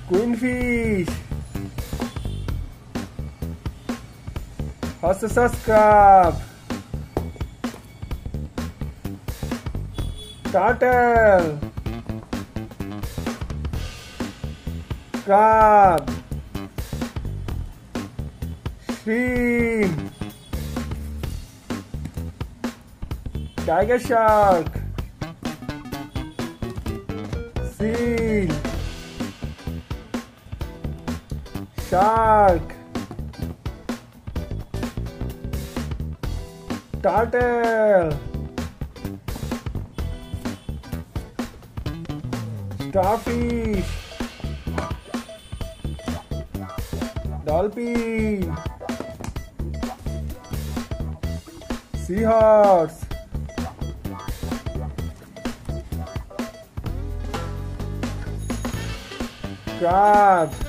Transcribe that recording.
Queenfish. Hostess crab. Turtle. Crab. Shrimp. Tiger shark. Seal. Shark. Turtle. Starfish. Dolphin. Seahorse. Crab.